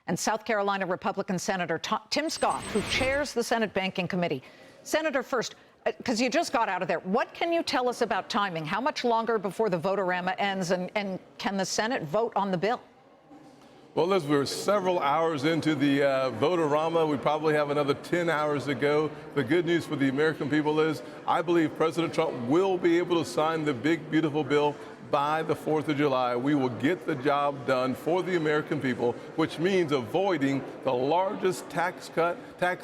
and South Carolina Republican Senator Tim Scott, who chairs the Senate Banking Committee. Senator, first, because you just got out of there, what can you tell us about timing? How much longer before the vote-a-rama ends, and can the Senate vote on the bill? Well, Liz, we're several hours into the vote-a-rama. We probably have another 10 hours to go. The good news for the American people is I believe President Trump will be able to sign the big, beautiful bill by the 4th of July. We will get the job done for the American people, which means avoiding the largest tax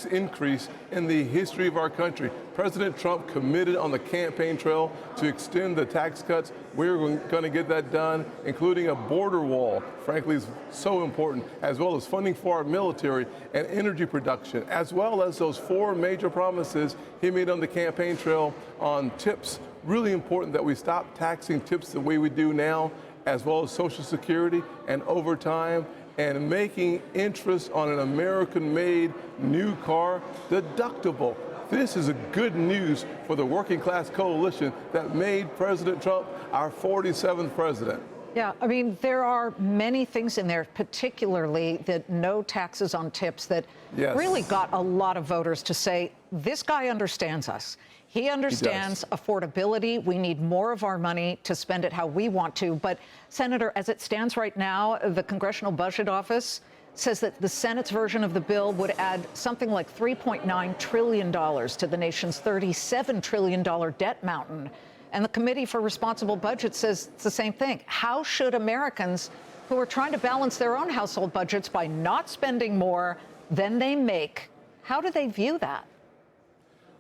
increase in the history of our country. President Trump committed on the campaign trail to extend the tax cuts. We're going to get that done, including a border wall, frankly, is so important, as well as funding for our military and energy production, as well as those 4 major promises he made on the campaign trail on tips. Really important that we stop taxing tips the way we do now, as well as Social Security and overtime, and making interest on an American-made new car deductible. This is a good news for the working class coalition that made President Trump our 47th president. Yeah, I mean, there are many things in there, particularly that no taxes on tips, that really got a lot of voters to say, this guy understands us. He understands affordability. We need more of our money to spend it how we want to. But, Senator, as it stands right now, the Congressional Budget Office says that the Senate's version of the bill would add something like $3.9 trillion to the nation's $37 trillion debt mountain. And the Committee for Responsible Budget says it's the same thing. How should Americans who are trying to balance their own household budgets by not spending more than they make, how do they view that?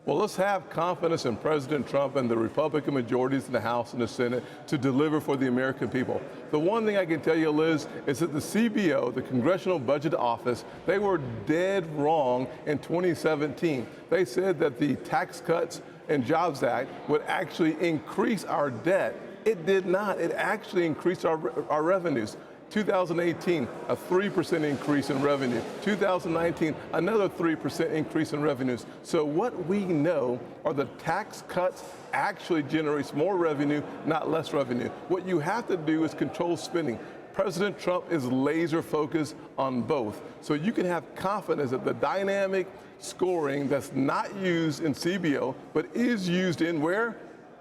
Well, let's have confidence in President Trump and the Republican majorities in the House and the Senate to deliver for the American people. The one thing I can tell you, Liz, is that the CBO, the Congressional Budget Office, they were dead wrong in 2017. They said that the Tax Cuts and Jobs Act would actually increase our debt. It did not. It actually increased our revenues. 2018, a 3% increase in revenue. 2019, another 3% increase in revenues. So what we know are the tax cuts actually generates more revenue, not less revenue. What you have to do is control spending. President Trump is laser focused on both. So you can have confidence that the dynamic scoring that's not used in CBO, but is used in where?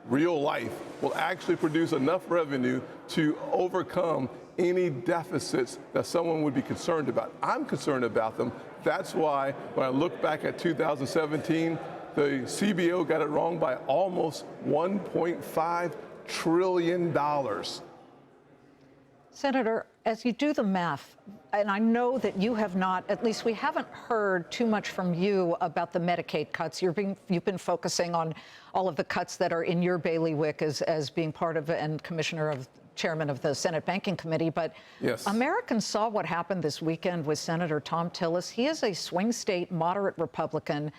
Real life, will actually produce enough revenue to overcome any deficits that someone would be concerned about. I'm concerned about them. That's why when I look back at 2017, the CBO got it wrong by almost $1.5 trillion. Senator, as you do the math, and I know that you have not, at least we haven't heard too much from you about the Medicaid cuts. You've been focusing on all of the cuts that are in your bailiwick as being part of and chairman of the Senate Banking Committee. But Americans saw what happened this weekend with Senator Thom Tillis. He is a swing state moderate Republican,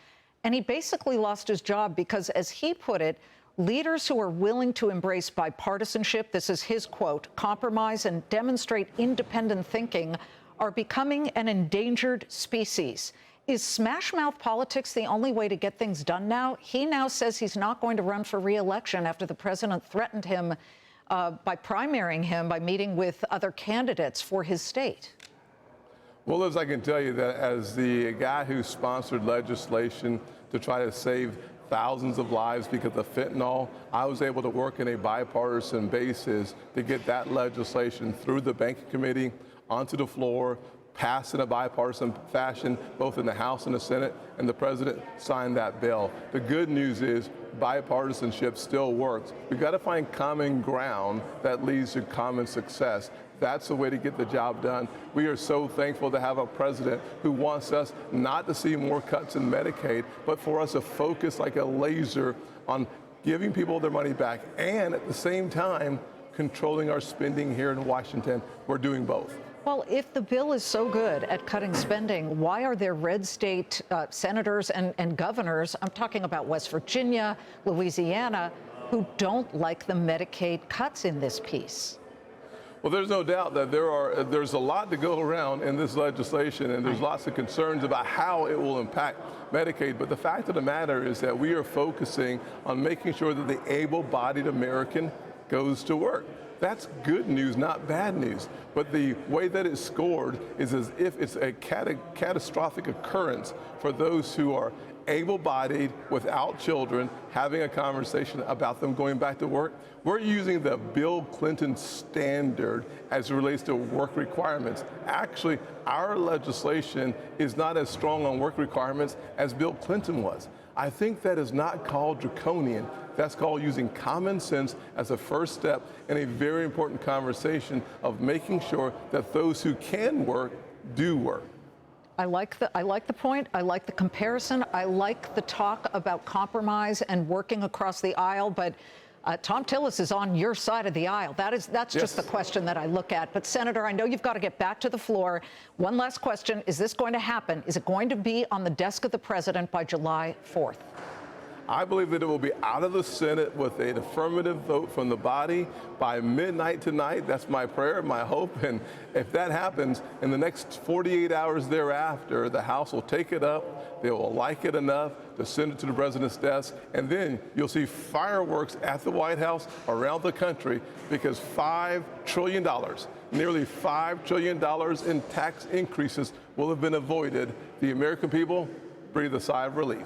and he basically lost his job because, as he put it, leaders who are willing to embrace bipartisanship, this is his quote, compromise and demonstrate independent thinking are becoming an endangered species. Is smash-mouth politics the only way to get things done now? He now says he's not going to run for re-election after the president threatened him by primarying him by meeting with other candidates for his state. Well, Liz, I can tell you that as the guy who sponsored legislation to try to save thousands of lives because of fentanyl, I was able to work in a bipartisan basis to get that legislation through the Banking Committee onto the floor, passed in a bipartisan fashion, both in the House and the Senate, and the president signed that bill. The good news is bipartisanship still works. We've got to find common ground that leads to common success. That's the way to get the job done. We are so thankful to have a president who wants us not to see more cuts in Medicaid, but for us to focus like a laser on giving people their money back and at the same time controlling our spending here in Washington. We're doing both. Well, if the bill is so good at cutting spending, why are there red state senators and governors, I'm talking about West Virginia, Louisiana, who don't like the Medicaid cuts in this piece? Well, there's no doubt that there's a lot to go around in this legislation, and there's lots of concerns about how it will impact Medicaid. But the fact of the matter is that we are focusing on making sure that the able-bodied American goes to work. That's good news, not bad news. But the way that it's scored is as if it's a catastrophic occurrence for those who are able-bodied, without children, having a conversation about them going back to work. We're using the Bill Clinton standard as it relates to work requirements. Actually, our legislation is not as strong on work requirements as Bill Clinton was. I think that is not called draconian. That's called using common sense as a first step in a very important conversation of making sure that those who can work do work. I like the point. I like the comparison. I like the talk about compromise and working across the aisle. But Tom Tillis is on your side of the aisle. That's Yes. just the question that I look at. But Senator, I know you've got to get back to the floor. One last question: is this going to happen? Is it going to be on the desk of the president by July 4th? I believe that it will be out of the Senate with an affirmative vote from the body by midnight tonight. That's my prayer, my hope. And if that happens, in the next 48 hours thereafter, the House will take it up. They will like it enough to send it to the president's desk. And then you'll see fireworks at the White House around the country because $5 trillion, nearly $5 trillion in tax increases will have been avoided. The American people breathe a sigh of relief.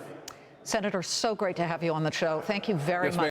Senator, so great to have you on the show. Thank you very much.